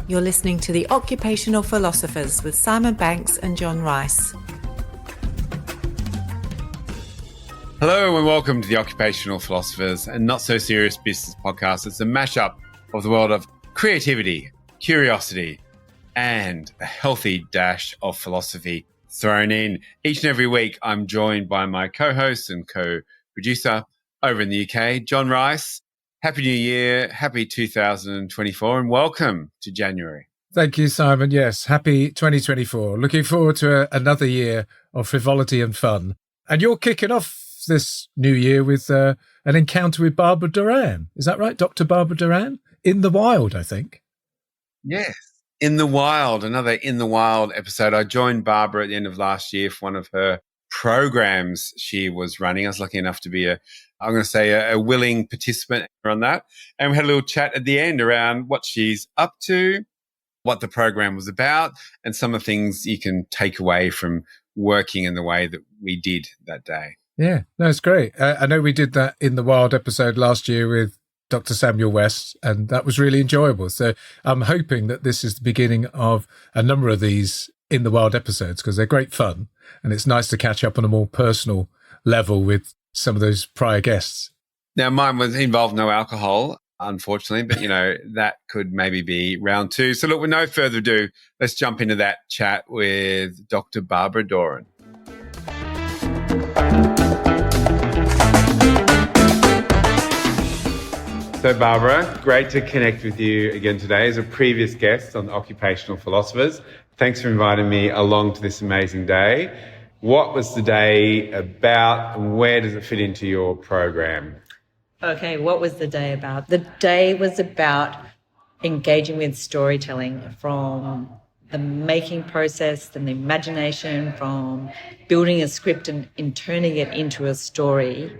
You're listening to the Occupational Philosophers with Simon Banks and John Rice. Hello and welcome to the Occupational Philosophers and Not So Serious Business Podcast. It's a mashup of the world of creativity, curiosity, and a healthy dash of philosophy thrown in. Each and every week, I'm joined by my co-host and co-producer over in the UK, John Rice. Happy New Year, happy 2024, and welcome to January. Thank you, Simon. Yes, happy 2024. Looking forward to another year of frivolity and fun. And you're kicking off this new year with an encounter with Barbara Doran. Is that right? Dr Barbara Doran? In the Wild, I think. Yes, In the Wild, another In the Wild episode. I joined Barbara at the end of last year for one of her programs she was running. I was lucky enough to be a willing participant on that. And we had a little chat at the end around what she's up to, what the program was about, and some of the things you can take away from working in the way that we did that day. Yeah, no, it's great. I know we did that In the Wild episode last year with Dr. Samuel West, and that was really enjoyable. So I'm hoping that this is the beginning of a number of these In the Wild episodes because they're great fun. And it's nice to catch up on a more personal level with some of those prior guests. Now, mine was involved no alcohol, unfortunately, but, that could maybe be round two. So look, with no further ado, let's jump into that chat with Dr. Barbara Doran. So, Barbara, great to connect with you again today as a previous guest on the Occupational Philosophers. Thanks for inviting me along to this amazing day. What was the day about and where does it fit into your program? Okay, what was the day about? The day was about engaging with storytelling, from the making process and the imagination, from building a script and turning it into a story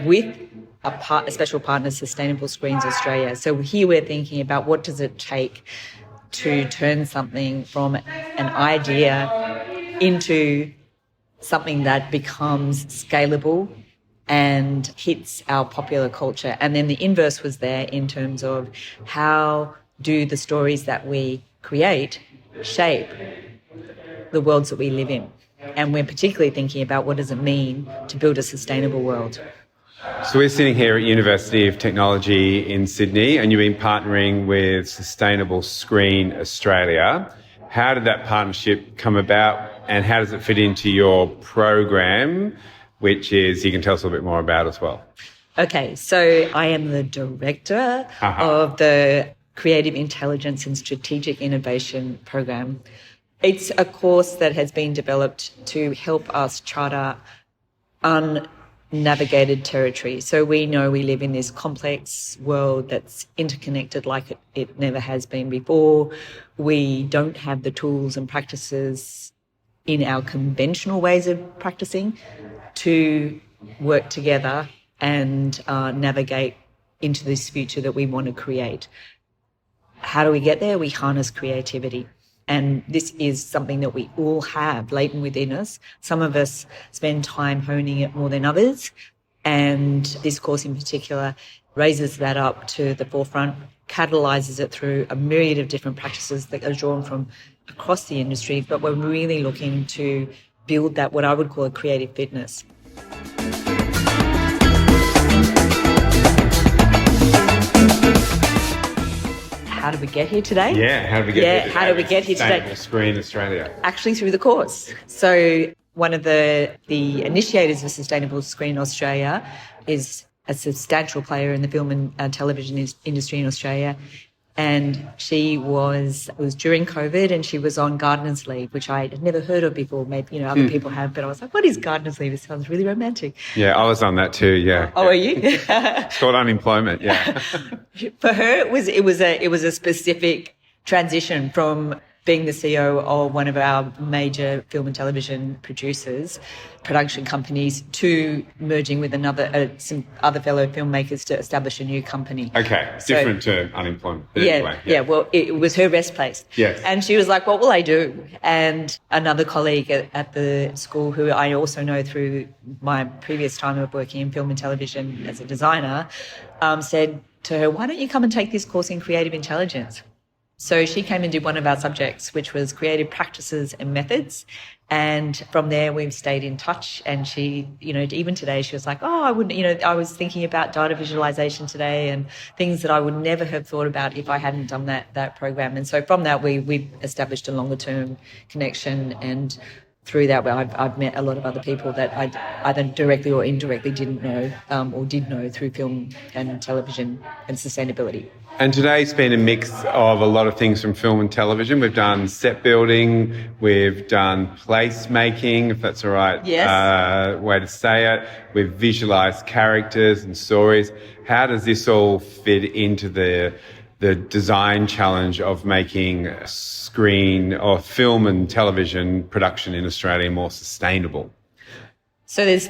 with a special partner, Sustainable Screens Australia. So here we're thinking about what does it take to turn something from an idea into something that becomes scalable and hits our popular culture. And then the inverse was there in terms of how do the stories that we create shape the worlds that we live in. And we're particularly thinking about what does it mean to build a sustainable world. So we're sitting here at University of Technology in Sydney and you've been partnering with Sustainable Screen Australia. How did that partnership come about and how does it fit into your program, which is you can tell us a little bit more about as well? Okay, so I am the director of the Creative Intelligence and Strategic Innovation program. It's a course that has been developed to help us charter unnavigated territory. So we know we live in this complex world that's interconnected like it never has been before. We don't have the tools and practices in our conventional ways of practicing to work together and navigate into this future that we want to create. How do we get there? We harness creativity. And this is something that we all have latent within us. Some of us spend time honing it more than others. And this course in particular raises that up to the forefront, catalyzes it through a myriad of different practices that are drawn from across the industry. But we're really looking to build that, what I would call a creative fitness. How did we get here today? Yeah, how did we get here today? How did we get here today? Sustainable Screen Australia. Actually, through the course. So one of the initiators of Sustainable Screen Australia is a substantial player in the film and television industry in Australia. And it was during COVID and she was on gardener's leave, which I had never heard of before. Maybe, other people have, but I was like, what is gardener's leave? It sounds really romantic. Yeah, I was on that too, yeah. Oh, are you? It's called unemployment, yeah. For her, it was a specific transition from being the CEO of one of our major film and television production companies, to merging with some other fellow filmmakers to establish a new company. Okay, different to unemployment. Yeah, well, it was her rest place. Yes. And she was like, what will I do? And another colleague at the school, who I also know through my previous time of working in film and television as a designer, said to her, why don't you come and take this course in creative intelligence? So she came and did one of our subjects, which was creative practices and methods. And from there, we've stayed in touch. And she, even today, she was like, oh, I wouldn't, I was thinking about data visualization today and things that I would never have thought about if I hadn't done that program. And so from that, we established a longer term connection. And through that, I've met a lot of other people that I either directly or indirectly didn't know or did know through film and television and sustainability. And today's been a mix of a lot of things from film and television. We've done set building, we've done placemaking, if that's the right way to say it. We've visualised characters and stories. How does this all fit into the design challenge of making screen or film and television production in Australia more sustainable? So there's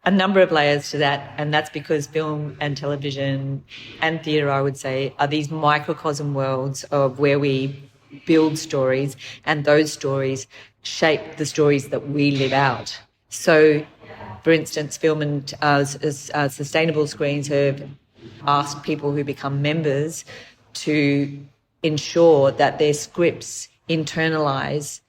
a number of layers to that, and that's because film and television and theatre, I would say, are these microcosm worlds of where we build stories, and those stories shape the stories that we live out. So, for instance, film and sustainable screens have asked people who become members to ensure that their scripts internalise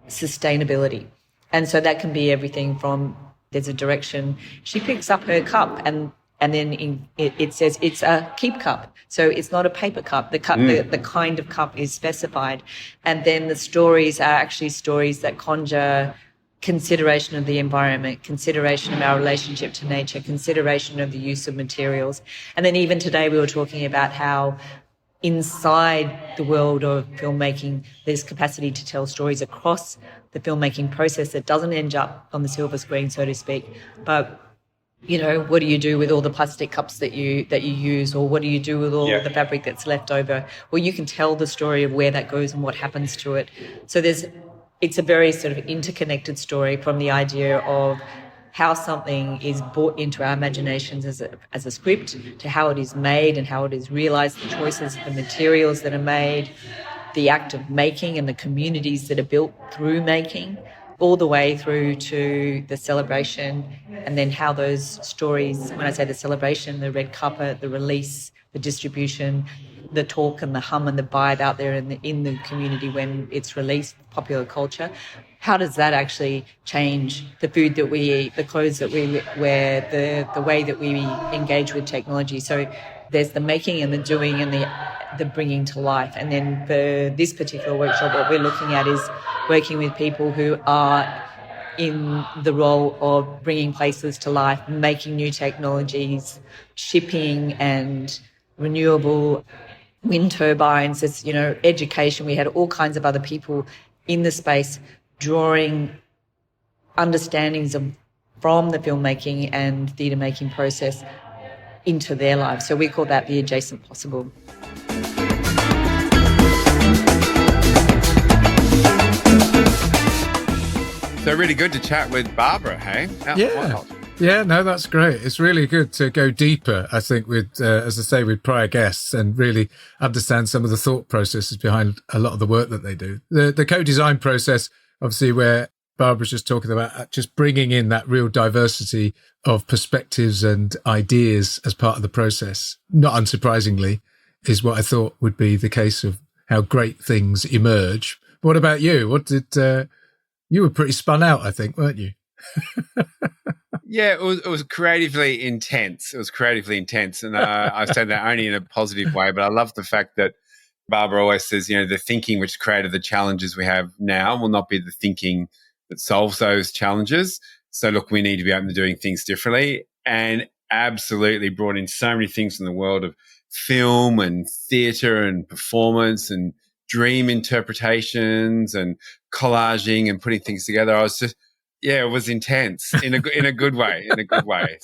sustainability. And so that can be everything from, there's a direction, she picks up her cup and then it says it's a keep cup. So it's not a paper cup. The cup, the kind of cup is specified. And then the stories are actually stories that conjure consideration of the environment, consideration of our relationship to nature, consideration of the use of materials. And then even today we were talking about how inside the world of filmmaking, there's capacity to tell stories across the filmmaking process that doesn't end up on the silver screen, so to speak. But, what do you do with all the plastic cups that you use, or what do you do with all the fabric that's left over? Well, you can tell the story of where that goes and what happens to it. So it's a very sort of interconnected story, from the idea of how something is brought into our imaginations as a script, to how it is made and how it is realised, the choices, the materials that are made, the act of making and the communities that are built through making, all the way through to the celebration, and then how those stories, when I say the celebration, the red carpet, the release, the distribution, the talk and the hum and the vibe out there in the community when it's released, popular culture, how does that actually change the food that we eat, the clothes that we wear, the way that we engage with technology? So there's the making and the doing and the bringing to life. And then for this particular workshop, what we're looking at is working with people who are in the role of bringing places to life, making new technologies, shipping and renewable wind turbines. There's, education. We had all kinds of other people in the space drawing understandings from the filmmaking and theatre making process into their lives. So we call that the adjacent possible. So really good to chat with Barbara, hey? Yeah, no, that's great. It's really good to go deeper, I think, with, as I say, with prior guests, and really understand some of the thought processes behind a lot of the work that they do. The co-design process, obviously, where Barbara's just talking about just bringing in that real diversity of perspectives and ideas as part of the process, not unsurprisingly, is what I thought would be the case of how great things emerge. But what about you? What did you were pretty spun out, I think, weren't you? Yeah, it was creatively intense. And I said that only in a positive way, but I love the fact that Barbara always says, the thinking which created the challenges we have now will not be the thinking that solves those challenges. So look, we need to be open to doing things differently, and absolutely brought in so many things from the world of film and theatre and performance and dream interpretations and collaging and putting things together. I was just, it was intense in a good way,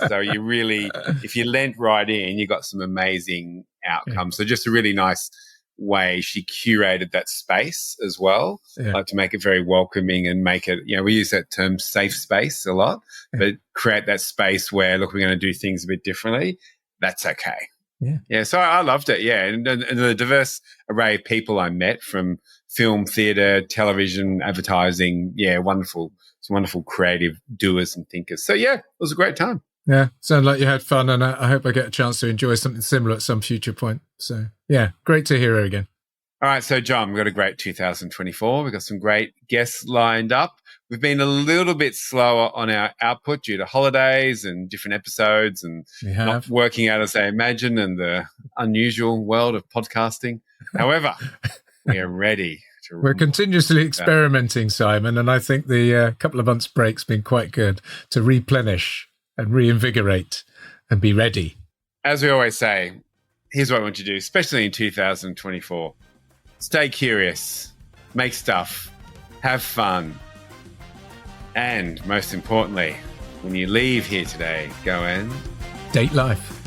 So you really, if you leant right in, you got some amazing outcomes. So just a really nice way she curated that space as well, to make it very welcoming and make it, we use that term safe space a lot, but create that space where, look, we're going to do things a bit differently. That's okay. Yeah. So I loved it. Yeah. And the diverse array of people I met from film, theatre, television, advertising. Yeah. Wonderful. Some wonderful creative doers and thinkers. So it was a great time. Yeah. Sounds like you had fun, and I hope I get a chance to enjoy something similar at some future point. So great to hear her again. All right, so John, we've got a great 2024. We've got some great guests lined up. We've been a little bit slower on our output due to holidays and different episodes and not working out as I imagine in the unusual world of podcasting. However, we are ready. We're continuously experimenting, Simon, and I think the couple of months break's been quite good to replenish and reinvigorate and be ready. As we always say, here's what I want you to do, especially in 2024. Stay curious, make stuff, have fun, and most importantly, when you leave here today, go and date life.